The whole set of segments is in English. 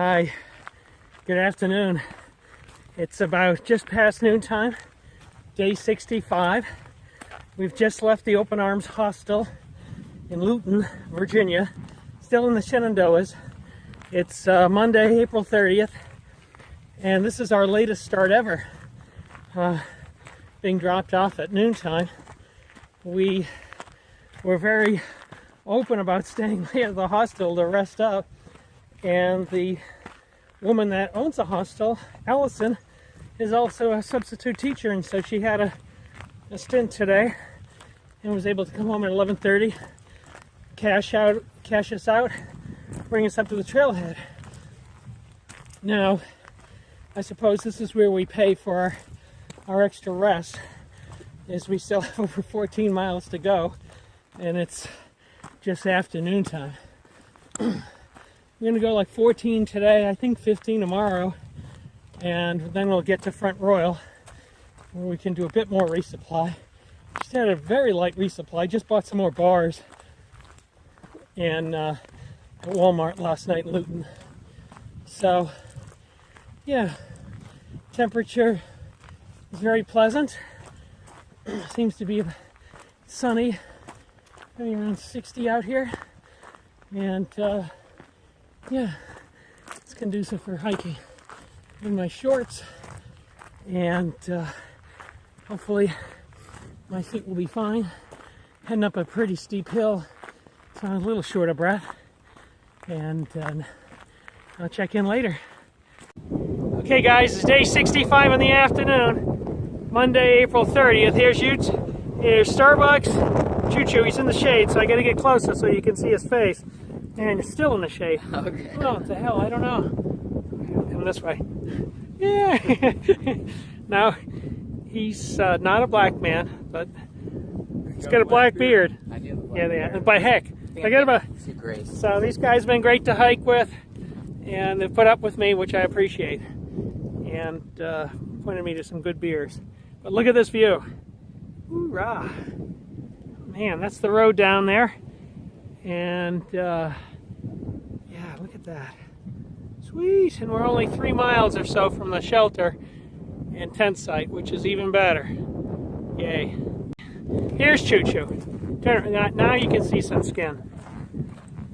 Hi, good afternoon. It's about just past noontime, day 65. We've just left the Open Arms Hostel in Luton, Virginia, still in the Shenendoahs. It's Monday, April 30th, and this is our latest start ever, being dropped off at noontime. We were very open about staying late at the hostel to rest up, and the woman that owns the hostel, Allison, is also a substitute teacher, and so she had a stint today and was able to come home at 11:30, cash us out, bring us up to the trailhead. Now, I suppose this is where we pay for our extra rest, is we still have over 14 miles to go, and it's just afternoon time. We're going to go like 14 today, I think 15 tomorrow, and then we'll get to Front Royal, where we can do a bit more resupply. Just had a very light resupply, just bought some more bars and at Walmart last night in Luton. So, yeah, temperature is very pleasant. Seems to be sunny, maybe around 60 out here, and yeah, it's conducive for hiking. In my shorts, and hopefully my feet will be fine. Heading up a pretty steep hill, so I'm a little short of breath, and I'll check in later. Okay guys, it's day 65 in the afternoon, Monday, April 30th. Here's Starbucks. Choo-choo, he's in the shade, so I gotta get closer so you can see his face. And it's still in the shade. Okay. Oh, what the hell? I don't know. Come this way. Yeah. Now, he's not a black man, but he's got a black beard. I do. Yeah, and by heck, forget about it. So these guys have been great to hike with, and they've put up with me, which I appreciate, and pointed me to some good beers. But look at this view. Hoorah! Man, that's the road down there. And yeah, look at that. Sweet. And we're only 3 miles or so from the shelter and tent site, which is even better. Yay. Here's Choo-choo. Now you can see some skin.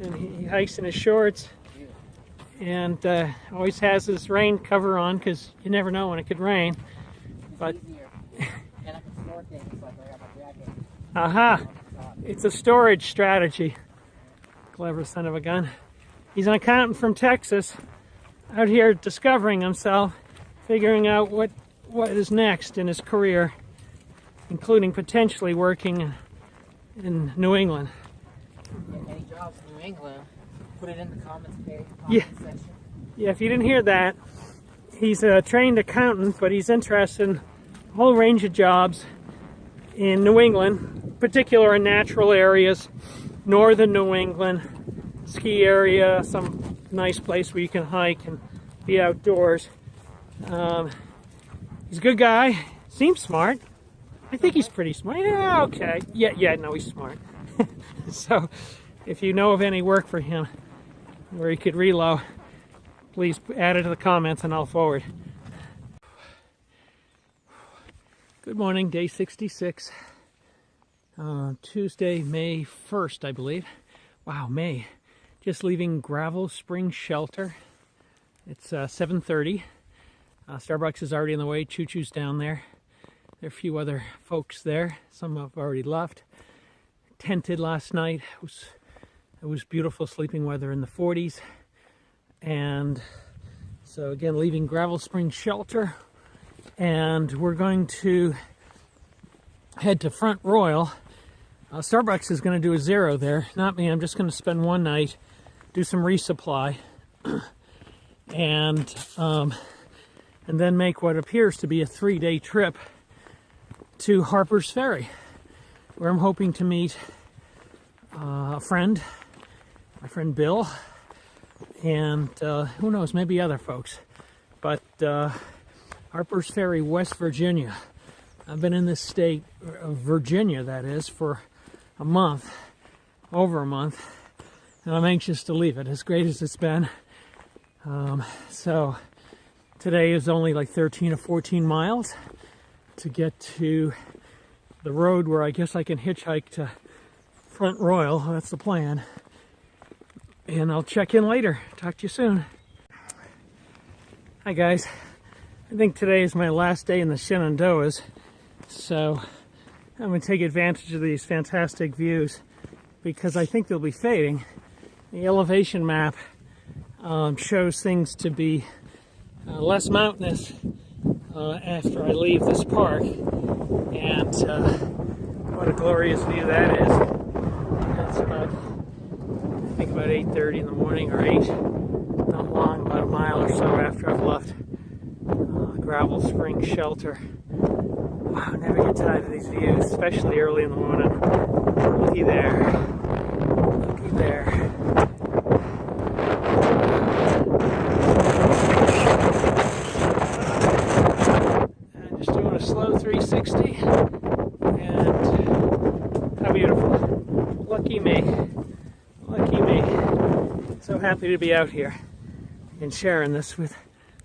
And he hikes in his shorts and always has his rain cover on, because you never know when it could rain. But aha, it's a storage strategy. Clever son of a gun. He's an accountant from Texas, out here discovering himself, figuring out what is next in his career, including potentially working in New England. Any jobs in New England, put it in the comments page. Section. Yeah, if you didn't hear that, he's a trained accountant, but he's interested in a whole range of jobs in New England, particular in natural areas. Northern New England, ski area, some nice place where you can hike and be outdoors. He's a good guy, seems smart. I think he's pretty smart. Yeah, okay. Yeah, no, he's smart. So, if you know of any work for him where he could reload, please add it to the comments and I'll forward. Good morning, day 66. Tuesday, May 1st, I believe. Wow, May. Just leaving Gravel Spring Shelter. It's 7:30. Starbucks is already on the way. Choo-choo's down there. There are a few other folks there. Some have already left. Tented last night. It was beautiful sleeping weather in the 40s. And so again, leaving Gravel Spring Shelter. And we're going to head to Front Royal. Starbucks is going to do a zero there. Not me. I'm just going to spend one night, do some resupply, and then make what appears to be a 3-day trip to Harper's Ferry, where I'm hoping to meet a friend, my friend Bill, and who knows, maybe other folks. But Harper's Ferry, West Virginia. I've been in this state of Virginia, that is, for a month, over a month, and I'm anxious to leave it. As great as it's been, So today is only like 13 or 14 miles to get to the road where I guess I can hitchhike to Front Royal. That's the plan. And I'll check in later. Talk to you soon. Hi guys. I think today is my last day in the Shenendoahs, so I'm going to take advantage of these fantastic views because I think they'll be fading. The elevation map shows things to be less mountainous after I leave this park, and what a glorious view that is. It's about, I think about 8:30 in the morning or 8, not long, about a mile or so after I've left Gravel Spring Shelter. Wow, never get tired of these views, especially early in the morning. Looky there. Looky there. And just doing a slow 360. And how beautiful. Lucky me. Lucky me. So happy to be out here and sharing this with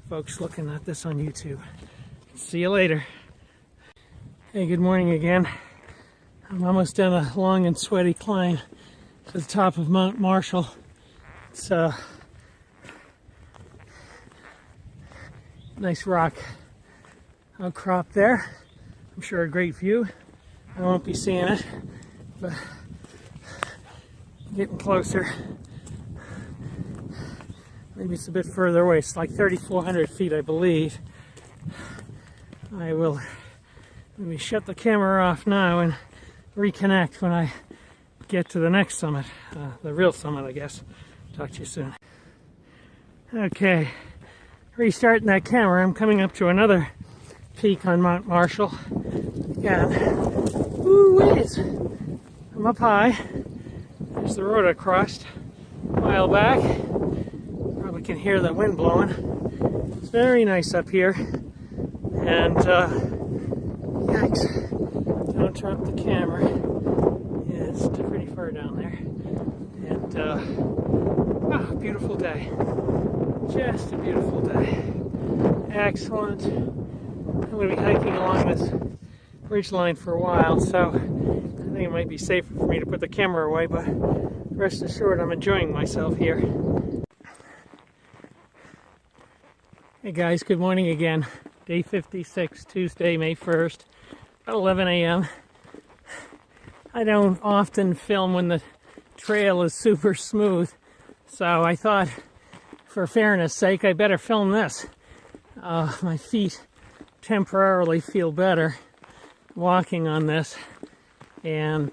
folks looking at this on YouTube. See you later. Hey, good morning again. I'm almost done a long and sweaty climb to the top of Mount Marshall. It's a nice rock outcrop there. I'm sure a great view. I won't be seeing it, but getting closer. Maybe it's a bit further away. It's like 3,400 feet, I believe. I will maybe shut the camera off now and reconnect when I get to the next summit, the real summit, I guess. Talk to you soon. Okay, restarting that camera. I'm coming up to another peak on Mount Marshall. Again, woo-whiz! I'm up high. There's the road I crossed a while back. Probably can hear the wind blowing. It's very nice up here. And, yikes, don't drop the camera. Yeah, it's pretty far down there. And, wow, beautiful day. Just a beautiful day. Excellent. I'm going to be hiking along this ridgeline for a while, so I think it might be safer for me to put the camera away, but rest assured I'm enjoying myself here. Hey guys, good morning again. Day 56, Tuesday, May 1st, about 11 a.m. I don't often film when the trail is super smooth, so I thought, for fairness sake, I better film this. My feet temporarily feel better walking on this, and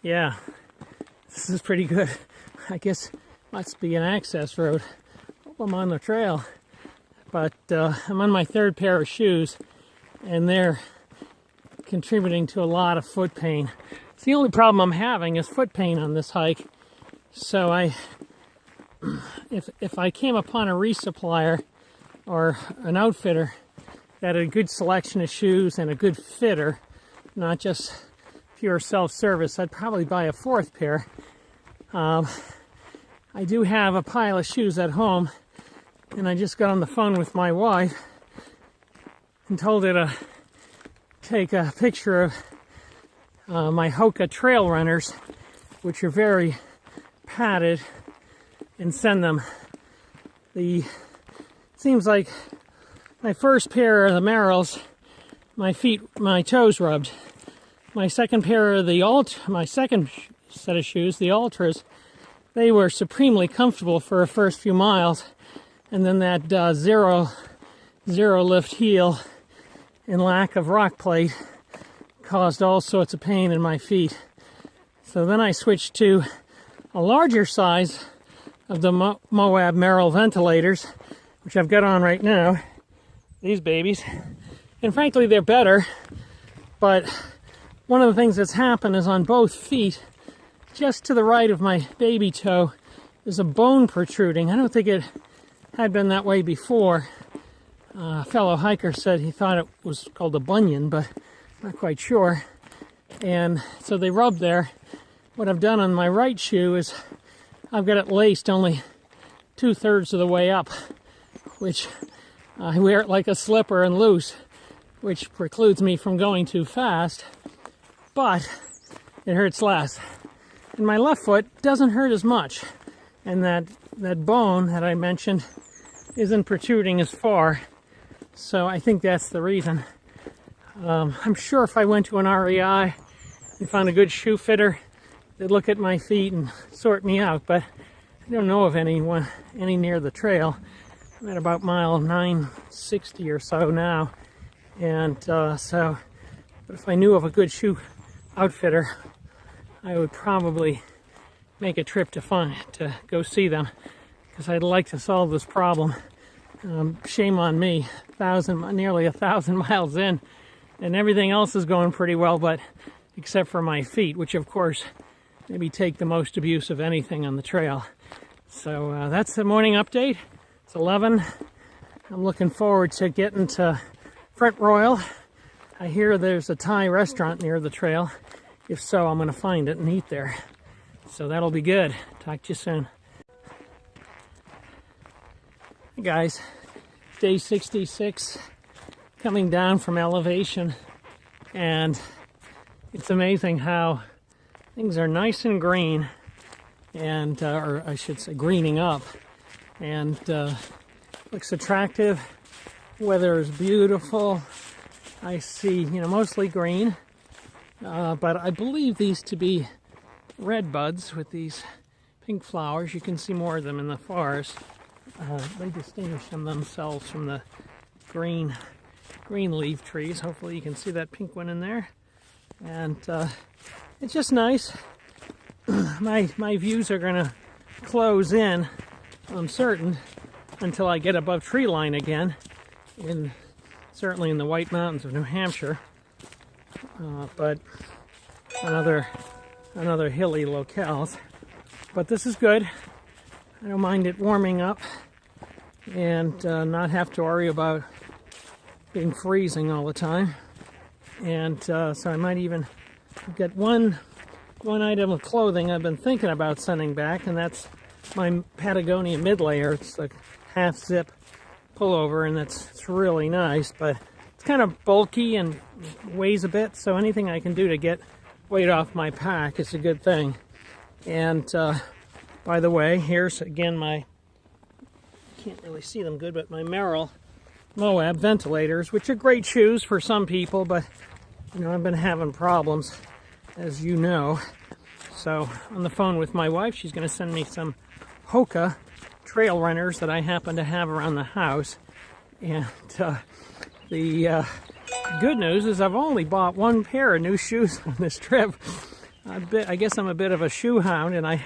yeah, this is pretty good. I guess must be an access road. Hope I'm on the trail. But I'm on my third pair of shoes, and they're contributing to a lot of foot pain. It's the only problem I'm having is foot pain on this hike. So if I came upon a resupplier or an outfitter that had a good selection of shoes and a good fitter, not just pure self-service, I'd probably buy a fourth pair. I do have a pile of shoes at home. And I just got on the phone with my wife and told her to take a picture of my Hoka trail runners, which are very padded, and send them. Seems like my first pair of the Merrells, my toes rubbed. My second pair of my second set of shoes, the Ultras, they were supremely comfortable for the first few miles. And then that zero lift heel and lack of rock plate caused all sorts of pain in my feet. So then I switched to a larger size of the Moab Merrell ventilators, which I've got on right now, these babies. And frankly, they're better, but one of the things that's happened is on both feet, just to the right of my baby toe, is a bone protruding. I don't think it had been that way before. A fellow hiker said he thought it was called a bunion, but I'm not quite sure. And so they rubbed there. What I've done on my right shoe is I've got it laced only 2/3 of the way up, which I wear it like a slipper and loose, which precludes me from going too fast, but it hurts less. And my left foot doesn't hurt as much, and that bone that I mentioned isn't protruding as far, so I think that's the reason. I'm sure if I went to an REI and found a good shoe fitter, they'd look at my feet and sort me out, but I don't know of any near the trail. I'm at about mile 960 or so now, and but if I knew of a good shoe outfitter, I would probably make a trip to go see them, because I'd like to solve this problem. Shame on me, nearly 1,000 miles in, and everything else is going pretty well, but except for my feet, which of course maybe take the most abuse of anything on the trail. So that's the morning update. It's 11. I'm looking forward to getting to Front Royal. I hear there's a Thai restaurant near the trail. If so, I'm going to find it and eat there. So that'll be good. Talk to you soon. Hey guys, day 66, coming down from elevation, and it's amazing how things are nice and green, and or I should say greening up, and looks attractive. Weather is beautiful. I see, mostly green, but I believe these to be red buds with these pink flowers. You can see more of them in the forest. They distinguish themselves from the green leaf trees. Hopefully you can see that pink one in there. And it's just nice. My views are going to close in, I'm certain, until I get above tree line again, certainly in the White Mountains of New Hampshire. But another hilly locales. But this is good. I don't mind it warming up and not have to worry about being freezing all the time. And so I might even get one item of clothing I've been thinking about sending back, and that's my Patagonia mid-layer. It's like half zip pullover, and it's really nice, but it's kind of bulky and weighs a bit, so anything I can do to get weight off my pack is a good thing. And by the way, here's again my, can't really see them good, but my Merrell Moab ventilators, which are great shoes for some people, but I've been having problems, as you know. So on the phone with my wife, she's going to send me some Hoka trail runners that I happen to have around the house. And the good news is I've only bought one pair of new shoes on this trip. I guess I'm a bit of a shoe hound, and I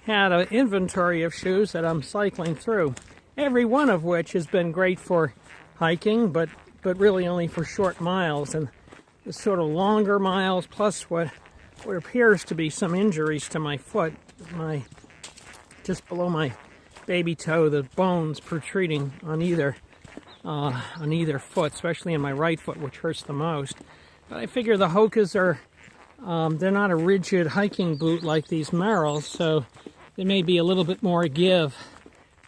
had an inventory of shoes that I'm cycling through, every one of which has been great for hiking, but really only for short miles, and the sort of longer miles, plus what appears to be some injuries to my foot, just below my baby toe, the bones protruding on either foot, especially in my right foot, which hurts the most. But I figure the Hokas are they're not a rigid hiking boot like these Merrells, so there may be a little bit more give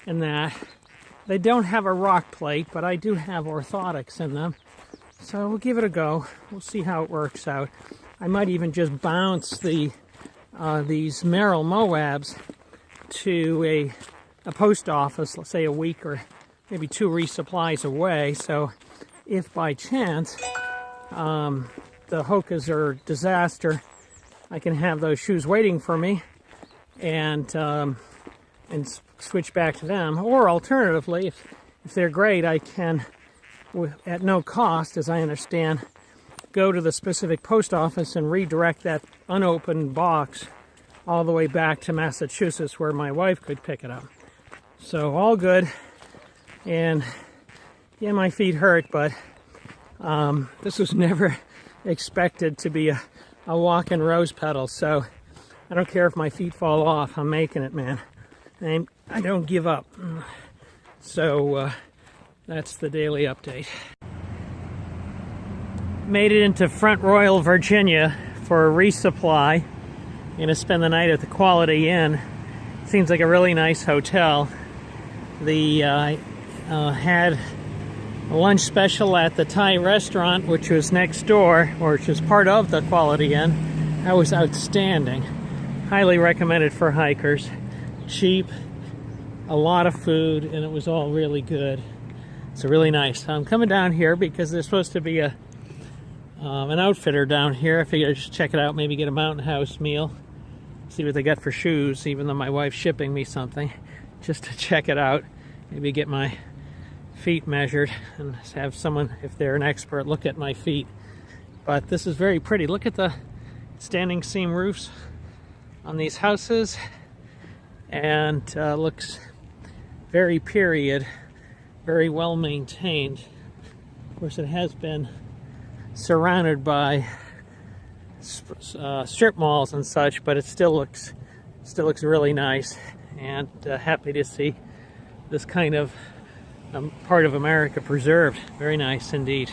in that. They don't have a rock plate, but I do have orthotics in them. So we'll give it a go. We'll see how it works out. I might even just bounce these Merrell Moabs to a post office, let's say a week or maybe 2 resupplies away. So if by chance the Hokas are a disaster, I can have those shoes waiting for me and switch back to them. Or alternatively, if they're great, I can, at no cost, as I understand, go to the specific post office and redirect that unopened box all the way back to Massachusetts, where my wife could pick it up. So all good. And yeah, my feet hurt, but this was never expected to be a walking rose petal. So I don't care if my feet fall off. I'm making it, man. And I don't give up. So that's the daily update. Made it into Front Royal, Virginia for a resupply. I'm going to spend the night at the Quality Inn. Seems like a really nice hotel. the had a lunch special at the Thai restaurant, which was next door, or which was part of the Quality Inn. That was outstanding. Highly recommended for hikers. Cheap, a lot of food, and it was all really good. It's really nice. I'm coming down here because there's supposed to be an outfitter down here. I figured I'd just check it out, maybe get a Mountain House meal, see what they got for shoes, even though my wife's shipping me something, just to check it out. Maybe get my feet measured and have someone, if they're an expert, look at my feet. But this is very pretty. Look at the standing seam roofs on these houses, and looks very period, very well maintained. Of course, it has been surrounded by strip malls and such, but it still looks really nice, and happy to see this kind of part of America preserved. Very nice indeed.